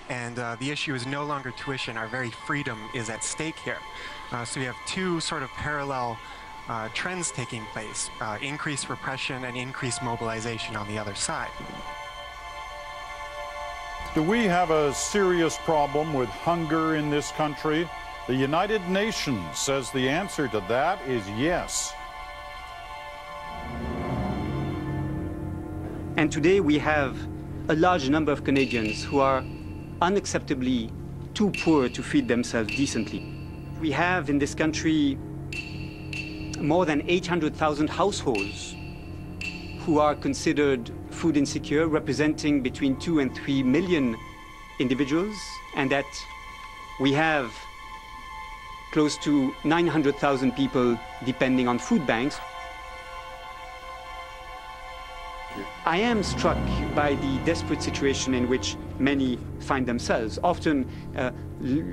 And the issue is no longer tuition. Our very freedom is at stake here. So we have two sort of parallel trends taking place, increased repression and increased mobilization on the other side. Do we have a serious problem with hunger in this country? The United Nations says the answer to that is yes. And today we have a large number of Canadians who are unacceptably too poor to feed themselves decently. We have in this country more than 800,000 households who are considered food insecure, representing between 2 and 3 million individuals, and that we have close to 900,000 people depending on food banks. I am struck by the desperate situation in which many find themselves. Often,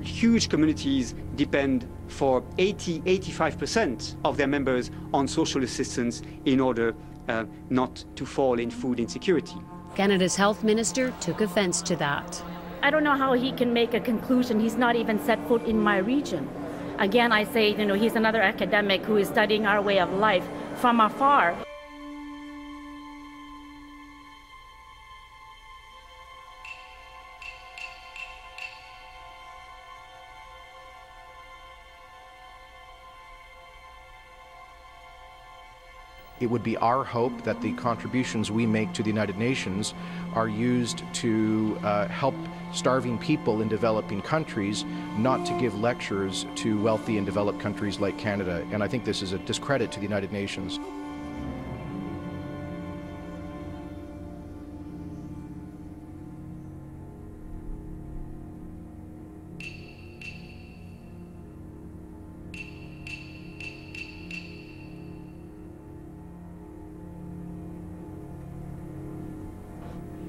huge communities depend for 85% of their members on social assistance in order not to fall in food insecurity. Canada's health minister took offense to that. I don't know how he can make a conclusion. He's not even set foot in my region. Again, I say, he's another academic who is studying our way of life from afar. It would be our hope that the contributions we make to the United Nations are used to help starving people in developing countries, not to give lectures to wealthy and developed countries like Canada. And I think this is a discredit to the United Nations.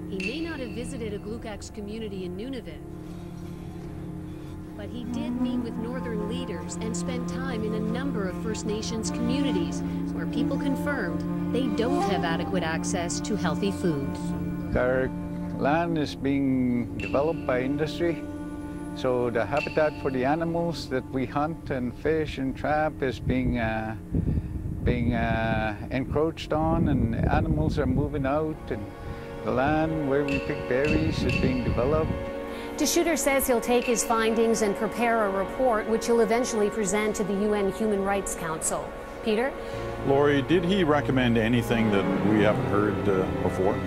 He may not have visited a Glukak's community in Nunavut, but he did meet with northern leaders and spent time in a number of First Nations communities where people confirmed they don't have adequate access to healthy food. Our land is being developed by industry, so the habitat for the animals that we hunt and fish and trap is being encroached on, and animals are moving out, and the land where we pick berries is being developed. DeShooter says he'll take his findings and prepare a report which he'll eventually present to the UN Human Rights Council. Peter? Laurie, did he recommend anything that we haven't heard before?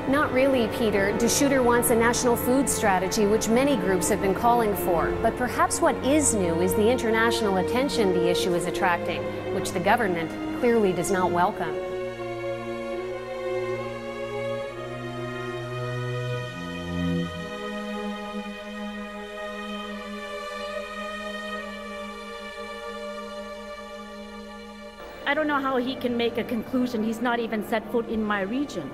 Not really, Peter. DeShooter wants a national food strategy, which many groups have been calling for. But perhaps what is new is the international attention the issue is attracting, which the government clearly does not welcome. I don't know how he can make a conclusion. He's not even set foot in my region.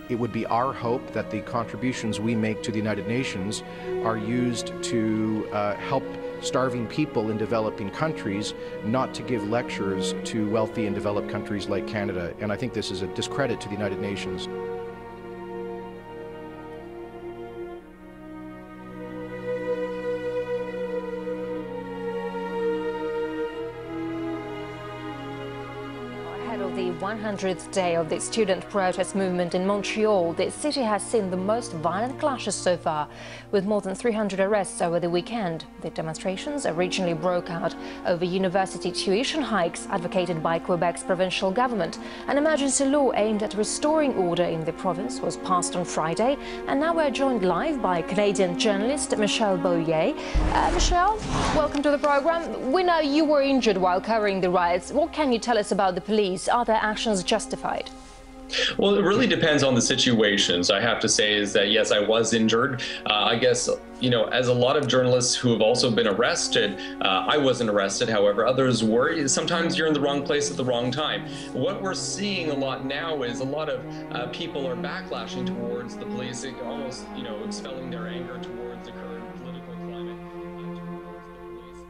It would be our hope that the contributions we make to the United Nations are used to help starving people in developing countries, not to give lectures to wealthy and developed countries like Canada. And I think this is a discredit to the United Nations. The 100th day of the student protest movement in Montreal, the city has seen the most violent clashes so far, with more than 300 arrests over the weekend. The demonstrations originally broke out over university tuition hikes advocated by Quebec's provincial government. An emergency law aimed at restoring order in the province was passed on Friday, and now we're joined live by Canadian journalist Michelle Beaulier. Michelle, welcome to the program. We know you were injured while covering the riots. What can you tell us about the police? Are their actions justified? Well, it really depends on the situations. I have to say is that, yes, I was injured. I guess, as a lot of journalists who have also been arrested, I wasn't arrested. However, others were. Sometimes you're in the wrong place at the wrong time. What we're seeing a lot now is a lot of people are backlashing towards the police, almost, expelling their anger towards the current political climate towards the police.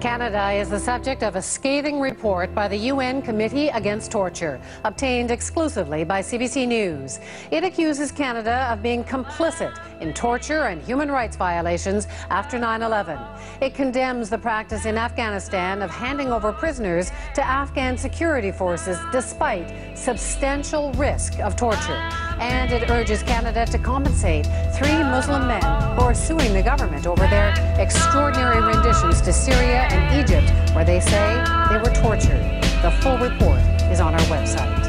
Canada is the subject of a scathing report by the UN Committee Against Torture, obtained exclusively by CBC News. It accuses Canada of being complicit in torture and human rights violations after 9/11. It condemns the practice in Afghanistan of handing over prisoners to Afghan security forces despite substantial risk of torture. And it urges Canada to compensate 3 Muslim men who are suing the government over their extraordinary renditions to Syria and Egypt, where they say they were tortured. The full report is on our website.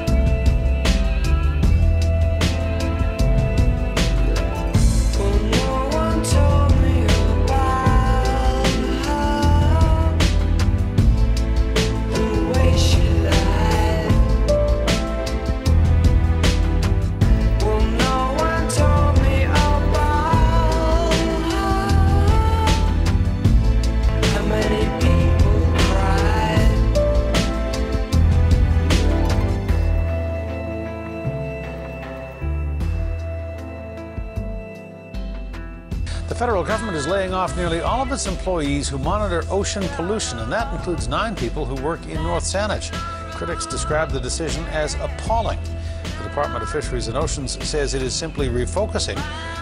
The federal government is laying off nearly all of its employees who monitor ocean pollution, and that includes 9 people who work in North Saanich. Critics describe the decision as appalling. The Department of Fisheries and Oceans says it is simply refocusing,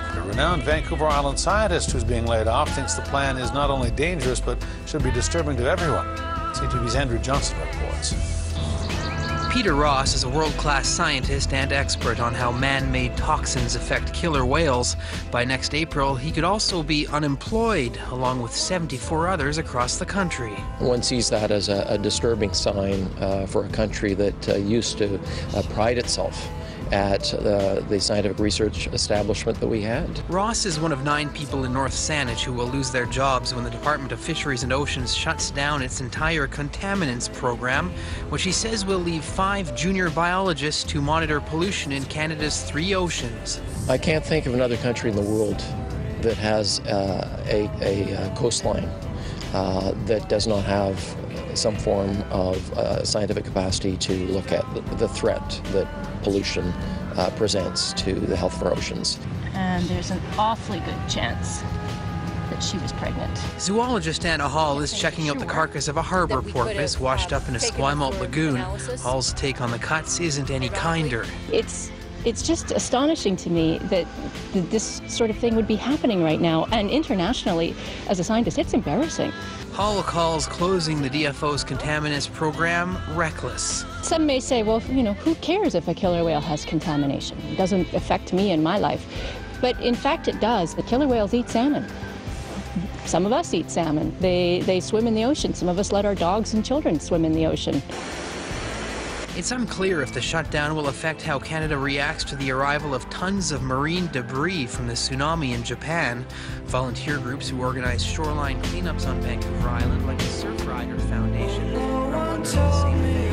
but a renowned Vancouver Island scientist who's being laid off thinks the plan is not only dangerous but should be disturbing to everyone. CTV's Andrew Johnson reports. Peter Ross is a world-class scientist and expert on how man-made toxins affect killer whales. By next April, he could also be unemployed, along with 74 others across the country. One sees that as a disturbing sign for a country that used to pride itself at the scientific research establishment that we had. Ross is one of 9 people in North Saanich who will lose their jobs when the Department of Fisheries and Oceans shuts down its entire contaminants program, which he says will leave 5 junior biologists to monitor pollution in Canada's 3 oceans. I can't think of another country in the world that has a coastline that does not have some form of scientific capacity to look at the threat that pollution presents to the health of our oceans. And there's an awfully good chance that she was pregnant. Zoologist Anna Hall is checking out the carcass of a harbor porpoise washed up in a Esquimalt lagoon. Hall's take on the cuts isn't any kinder. It's just astonishing to me that this sort of thing would be happening right now. And internationally, as a scientist, it's embarrassing. Hall calls closing the DFO's contaminants program reckless. Some may say, well, you know, who cares if a killer whale has contamination? It doesn't affect me in my life. But in fact, it does. The killer whales eat salmon. Some of us eat salmon. They swim in the ocean. Some of us let our dogs and children swim in the ocean. It's unclear if the shutdown will affect how Canada reacts to the arrival of tons of marine debris from the tsunami in Japan. Volunteer groups who organize shoreline cleanups on Vancouver Island, like the Surfrider Foundation, are wondering the same thing.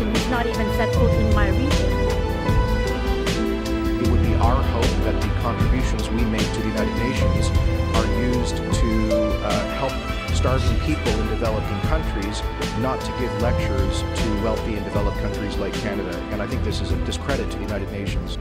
He's not even set foot in my region. It would be our hope that the contributions we make to the United Nations are used to help starving people in developing countries, not to give lectures to wealthy and developed countries like Canada. And I think this is a discredit to the United Nations.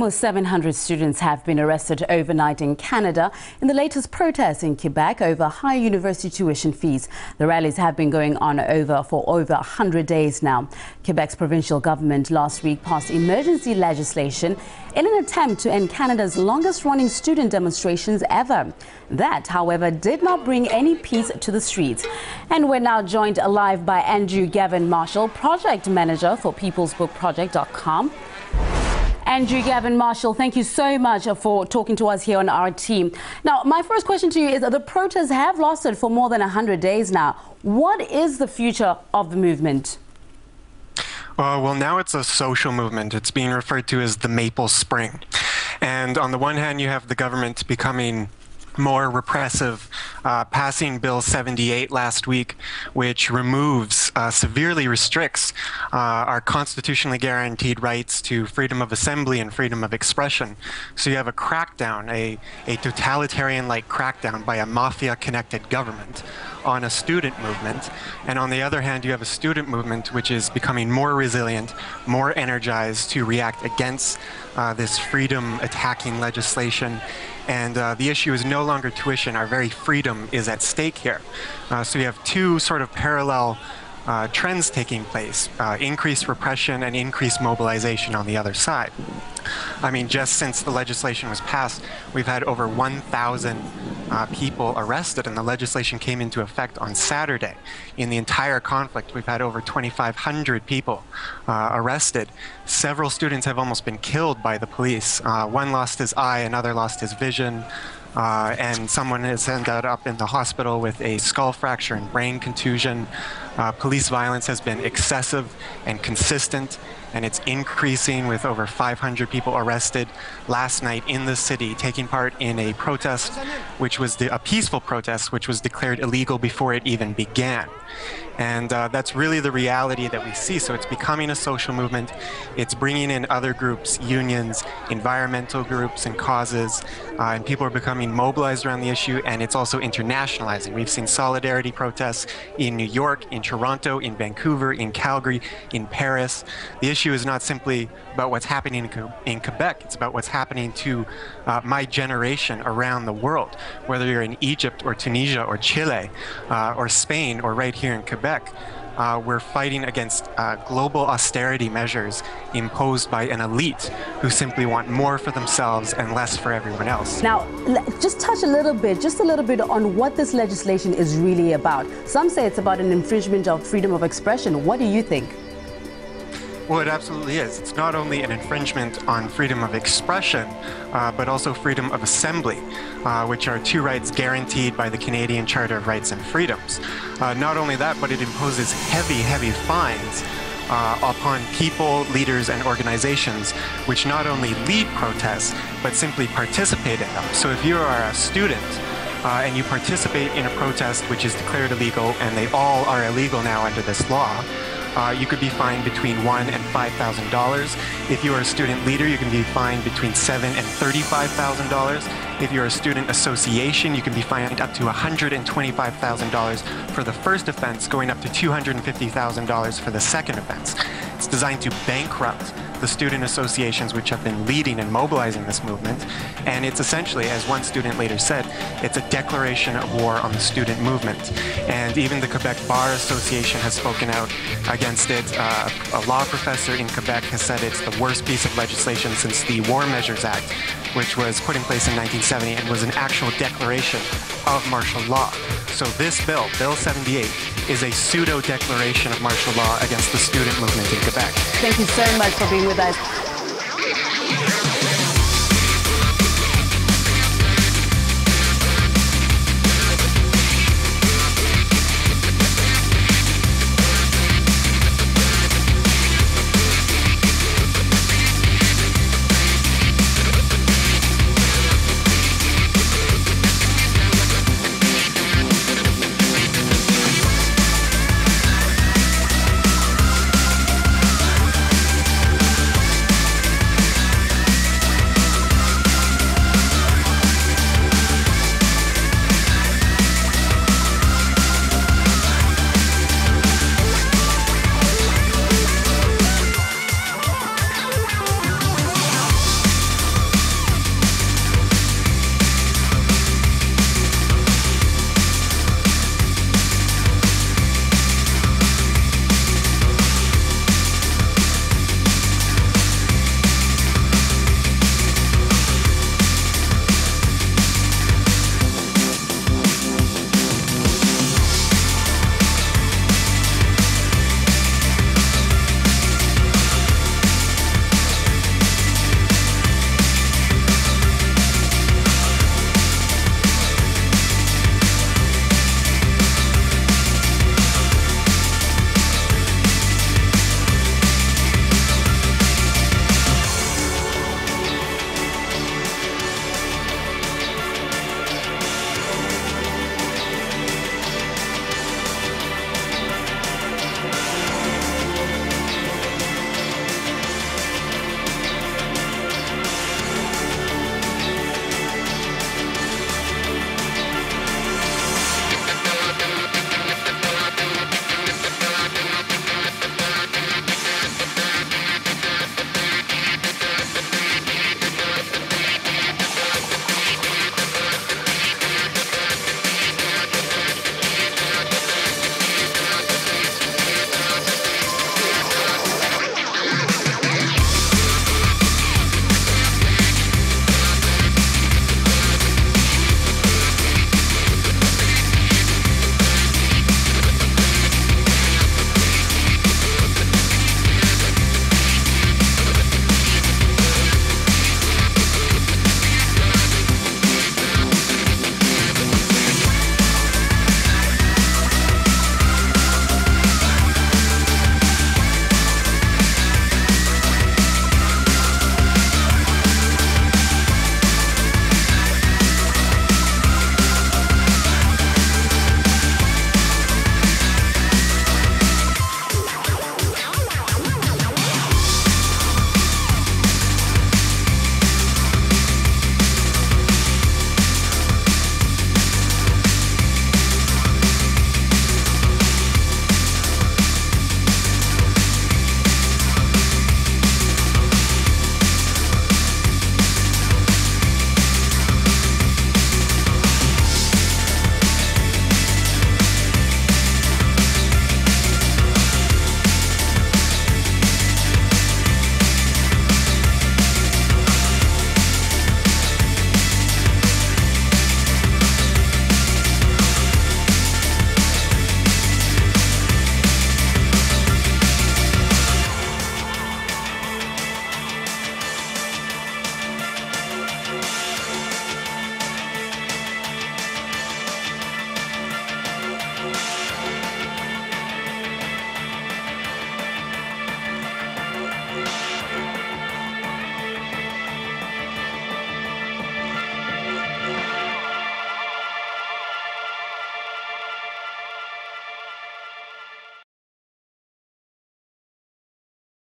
Almost 700 students have been arrested overnight in Canada in the latest protests in Quebec over high university tuition fees. The rallies have been going on for over 100 days now. Quebec's provincial government last week passed emergency legislation in an attempt to end Canada's longest-running student demonstrations ever. That, however, did not bring any peace to the streets. And we're now joined live by Andrew Gavin Marshall, project manager for peoplesbookproject.com. Andrew Gavin Marshall, thank you so much for talking to us here on our team. Now, my first question to you is the protests have lasted for more than 100 days now. What is the future of the movement? Well, now it's a social movement. It's being referred to as the Maple Spring. And on the one hand, you have the government becoming more repressive, passing Bill 78 last week, which severely restricts our constitutionally guaranteed rights to freedom of assembly and freedom of expression. So you have a crackdown, a totalitarian-like crackdown by a mafia-connected government on a student movement. And on the other hand, you have a student movement which is becoming more resilient, more energized to react against this freedom-attacking legislation. And the issue is no longer tuition. Our very freedom is at stake here. So you have two sort of parallel trends taking place, increased repression and increased mobilization on the other side. I mean, just since the legislation was passed, we've had over 1,000 people arrested, and the legislation came into effect on Saturday. In the entire conflict, we've had over 2,500 people arrested. Several students have almost been killed by the police. One lost his eye, another lost his vision. And someone has ended up in the hospital with a skull fracture and brain contusion. Police violence has been excessive and consistent, and it's increasing with over 500 people arrested last night in the city, taking part in a protest, which was a peaceful protest, which was declared illegal before it even began. And that's really the reality that we see. So it's becoming a social movement. It's bringing in other groups, unions, environmental groups and causes, and people are becoming mobilized around the issue, and it's also internationalizing. We've seen solidarity protests in New York, in Toronto, in Vancouver, in Calgary, in Paris. The issue is not simply about what's happening in Quebec. It's about what's happening to my generation around the world, whether you're in Egypt or Tunisia or Chile or Spain or right here in Quebec. We're fighting against global austerity measures imposed by an elite who simply want more for themselves and less for everyone else. Now, just touch a little bit on what this legislation is really about. Some say it's about an infringement of freedom of expression. What do you think? Well, it absolutely is. It's not only an infringement on freedom of expression, but also freedom of assembly, which are two rights guaranteed by the Canadian Charter of Rights and Freedoms. Not only that, but it imposes heavy fines upon people, leaders, and organizations which not only lead protests, but simply participate in them. So if you are a student and you participate in a protest which is declared illegal, and they all are illegal now under this law, you could be fined between $1,000 and $5,000. If you are a student leader, you can be fined between $7,000 and $35,000. If you're a student association, you can be fined up to $125,000 for the first offense, going up to $250,000 for the second offense. It's designed to bankrupt the student associations which have been leading and mobilizing this movement. And it's essentially, as one student leader said, it's a declaration of war on the student movement. And even the Quebec Bar Association has spoken out against it. A law professor in Quebec has said it's the worst piece of legislation since the War Measures Act, which was put in place in 1970 and was an actual declaration of martial law. So this bill, Bill 78, is a pseudo-declaration of martial law against the student movement in Quebec. Thank you so much for being with us.